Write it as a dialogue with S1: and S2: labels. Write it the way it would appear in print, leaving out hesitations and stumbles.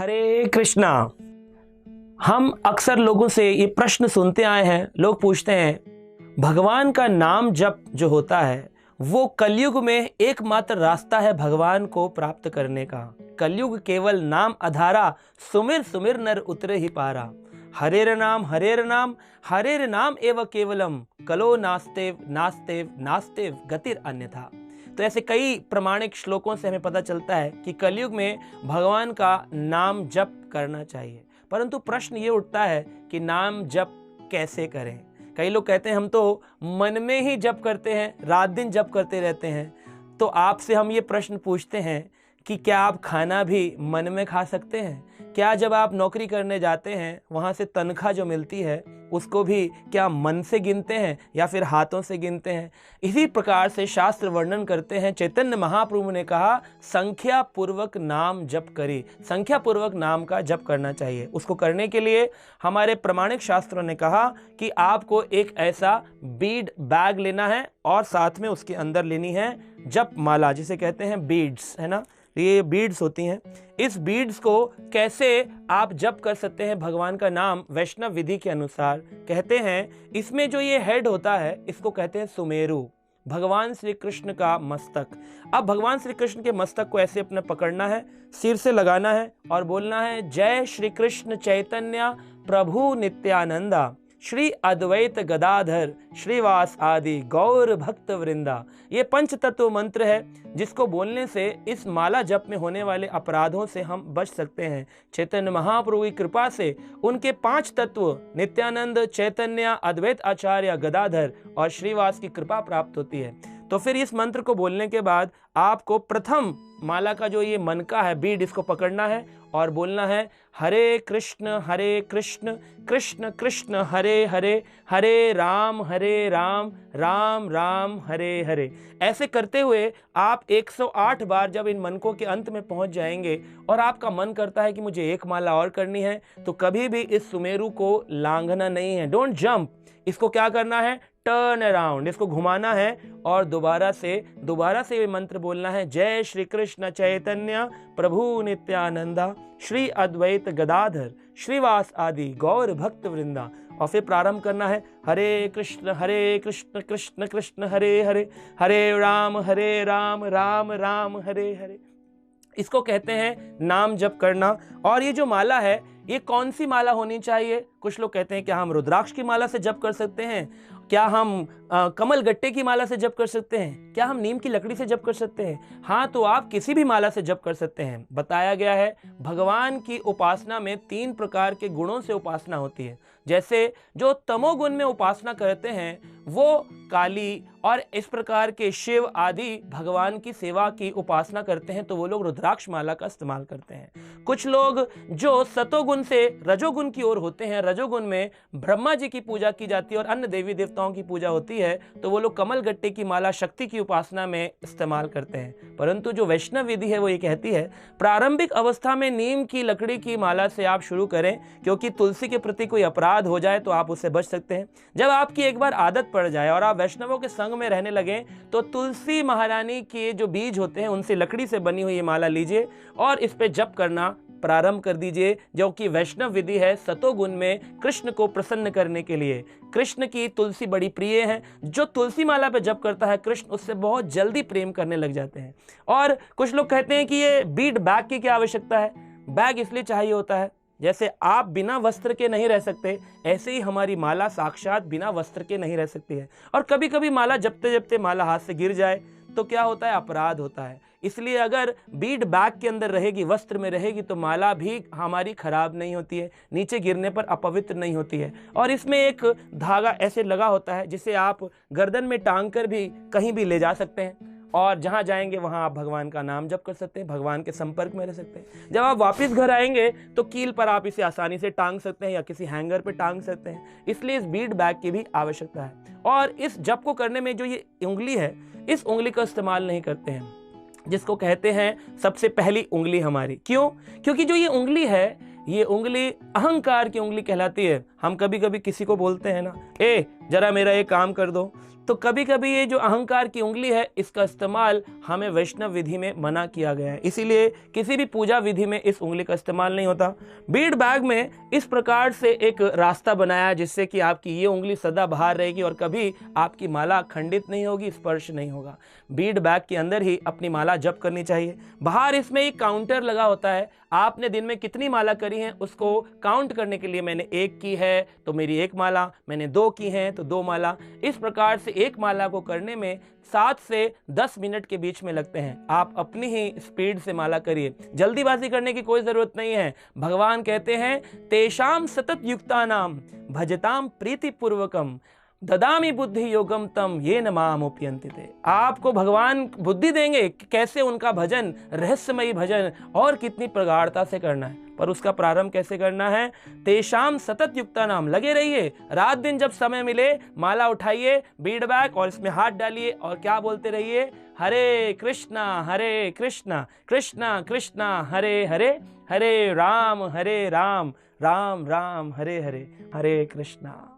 S1: हरे कृष्णा। हम अक्सर लोगों से ये प्रश्न सुनते आए हैं। लोग पूछते हैं भगवान का नाम जप जो होता है वो कलयुग में एकमात्र रास्ता है भगवान को प्राप्त करने का। कलयुग केवल नाम अधारा, सुमिर सुमिर नर उतरे ही पारा। हरेर नाम हरेर नाम एव केवलम, कलो नास्तेव नास्तेव नास्तेव गतिर अन्यथा। तो ऐसे कई प्रमाणिक श्लोकों से हमें पता चलता है कि कलयुग में भगवान का नाम जप करना चाहिए। परंतु प्रश्न ये उठता है कि नाम जप कैसे करें। कई लोग कहते हैं हम तो मन में ही जप करते हैं, रात दिन जप करते रहते हैं। तो आपसे हम ये प्रश्न पूछते हैं कि क्या आप खाना भी मन में खा सकते हैं? क्या जब आप नौकरी करने जाते हैं वहाँ से तनख्वाह जो मिलती है उसको भी क्या मन से गिनते हैं या फिर हाथों से गिनते हैं? इसी प्रकार से शास्त्र वर्णन करते हैं। चैतन्य महाप्रभु ने कहा संख्या पूर्वक नाम जप करी। संख्या पूर्वक नाम का जप करना चाहिए। उसको करने के लिए हमारे प्रमाणिक शास्त्रों ने कहा कि आपको एक ऐसा बीड बैग लेना है और साथ में उसके अंदर लेनी है जप माला, जिसे कहते हैं बीड्स, है ना। ये बीड्स होती हैं। इस बीड्स को कैसे आप जप कर सकते हैं भगवान का नाम वैष्णव विधि के अनुसार? कहते हैं इसमें जो ये हेड होता है इसको कहते हैं सुमेरु, भगवान श्री कृष्ण का मस्तक। अब भगवान श्री कृष्ण के मस्तक को ऐसे अपने पकड़ना है, सिर से लगाना है और बोलना है जय श्री कृष्ण चैतन्य प्रभु नित्यानंदा, श्री अद्वैत गदाधर श्रीवास आदि गौर भक्त वृंदा। ये पंच तत्व मंत्र है जिसको बोलने से इस माला जप में होने वाले अपराधों से हम बच सकते हैं। चैतन्य महाप्रभु की कृपा से उनके 5 तत्व नित्यानंद, चैतन्य, अद्वैत आचार्य, गदाधर और श्रीवास की कृपा प्राप्त होती है। तो फिर इस मंत्र को बोलने के बाद आपको प्रथम माला का जो ये मनका है बीड, इसको पकड़ना है और बोलना है हरे कृष्ण कृष्ण कृष्ण हरे हरे, हरे राम राम राम हरे हरे। ऐसे करते हुए आप 108 बार जब इन मनकों के अंत में पहुंच जाएंगे और आपका मन करता है कि मुझे एक माला और करनी है, तो कभी भी इस सुमेरु को लांघना नहीं है। Don't jump. इसको क्या करना है? टर्न अराउंड, इसको घुमाना है और दोबारा से ये मंत्र बोलना है जय श्री कृष्ण चैतन्य प्रभु नित्यानंदा, श्री अद्वैत गदाधर श्रीवास आदि गौर भक्त वृंदा। और फिर प्रारंभ करना है हरे कृष्ण कृष्ण कृष्ण हरे हरे, हरे राम राम राम हरे हरे। इसको कहते हैं नाम जप करना। और ये जो माला है ये कौन सी माला होनी चाहिए? कुछ लोग कहते हैं क्या हम रुद्राक्ष की माला से जप कर सकते हैं? क्या हम कमल गट्टे की माला से जप कर सकते हैं? क्या हम नीम की लकड़ी से जप कर सकते हैं? हाँ, तो आप किसी भी माला से जप कर सकते हैं। बताया गया है भगवान की उपासना में 3 प्रकार के गुणों से उपासना होती है। जैसे जो तमोगुण में उपासना करते हैं वो काली और इस प्रकार के शिव आदि भगवान की सेवा की उपासना करते हैं तो वो लोग रुद्राक्ष माला का इस्तेमाल करते हैं। कुछ लोग जो सतोगुण से रजोगुण की ओर होते हैं, रजोगुण में ब्रह्मा जी की पूजा की जाती है और अन्य देवी देवताओं की पूजा होती है, तो वो लोग कमल गट्टे की माला शक्ति की उपासना में इस्तेमाल करते हैं। परंतु जो वैष्णव विधि है वो ये कहती है प्रारंभिक अवस्था में नीम की लकड़ी की माला से आप शुरू करें, क्योंकि तुलसी के प्रति कोई अपराध हो जाए तो आप उससे बच सकते हैं। जब आपकी एक बार आदत पड़ जाए और आप वैष्णवों के संग में रहने लगे तो तुलसी महारानी के जो बीज होते हैं उनसे लकड़ी से बनी हुई ये माला लीजिए और इस पे जप करना प्रारंभ कर दीजिए, जो कि वैष्णव विधि है सतोगुण में कृष्ण को प्रसन्न करने के लिए। कृष्ण की तुलसी बड़ी प्रिय है। जो तुलसी माला पे जप करता है कृष्ण उससे बहुत जल्दी प्रेम करने लग जाते हैं। और कुछ लोग कहते हैं कि ये बीड बैग की क्या आवश्यकता है? बैग इसलिए चाहिए होता है जैसे आप बिना वस्त्र के नहीं रह सकते, ऐसे ही हमारी माला साक्षात बिना वस्त्र के नहीं रह सकती है। और कभी कभी माला जपते जपते माला हाथ से गिर जाए तो क्या होता है? अपराध होता है। इसलिए अगर बीड बैग के अंदर रहेगी, वस्त्र में रहेगी, तो माला भी हमारी खराब नहीं होती है, नीचे गिरने पर अपवित्र नहीं होती है। और इसमें एक धागा ऐसे लगा होता है जिसे आप गर्दन में टांग कर भी कहीं भी ले जा सकते हैं और जहाँ जाएंगे वहाँ आप भगवान का नाम जप कर सकते हैं, भगवान के संपर्क में रह सकते हैं। जब आप वापस घर आएंगे तो कील पर आप इसे आसानी से टांग सकते हैं या किसी हैंगर पर टांग सकते हैं। इसलिए इस बीड बैग की भी आवश्यकता है। और इस जप को करने में जो ये उंगली है, इस उंगली का इस्तेमाल नहीं करते हैं, जिसको कहते हैं सबसे पहली उंगली हमारी। क्यों? क्योंकि जो ये उंगली है ये उंगली अहंकार की उंगली कहलाती है। हम कभी कभी किसी को बोलते हैं ना, ए जरा मेरा ये काम कर दो, तो कभी कभी ये जो अहंकार की उंगली है इसका इस्तेमाल हमें वैष्णव विधि में मना किया गया है, इसीलिए किसी भी पूजा विधि में इस उंगली का इस्तेमाल नहीं होता। बीड बैग में इस प्रकार से एक रास्ता बनाया जिससे कि आपकी ये उंगली सदा बाहर रहेगी और कभी आपकी माला खंडित नहीं होगी, स्पर्श नहीं होगा। बीड बैग के अंदर ही अपनी माला जप करनी चाहिए। बाहर इसमें एक काउंटर लगा होता है, आपने दिन में कितनी माला करी है उसको काउंट करने के लिए, मैंने 1 की है तो मेरी 1 माला, मैंने 2 की है तो 2 माला। इस प्रकार से एक माला को करने में 7 से 10 मिनट के बीच में लगते हैं। आप अपनी ही स्पीड से माला करिए, जल्दीबाजी करने की कोई जरूरत नहीं है। भगवान कहते हैं तेषाम सतत युक्तानाम भजताम प्रीति पूर्वकम ददामी बुद्धि योगम तम ये न मामुपयन्ति ते। आपको भगवान बुद्धि देंगे कि कैसे उनका भजन, रहस्यमयी भजन और कितनी प्रगाढ़ता से करना है, पर उसका प्रारंभ कैसे करना है। तेषाम सतत युक्ता नाम, लगे रहिए, रात दिन जब समय मिले माला उठाइए, बीड बैग और इसमें हाथ डालिए और क्या बोलते रहिए, हरे कृष्णा कृष्णा कृष्णा हरे हरे, हरे राम राम राम हरे हरे, हरे कृष्णा।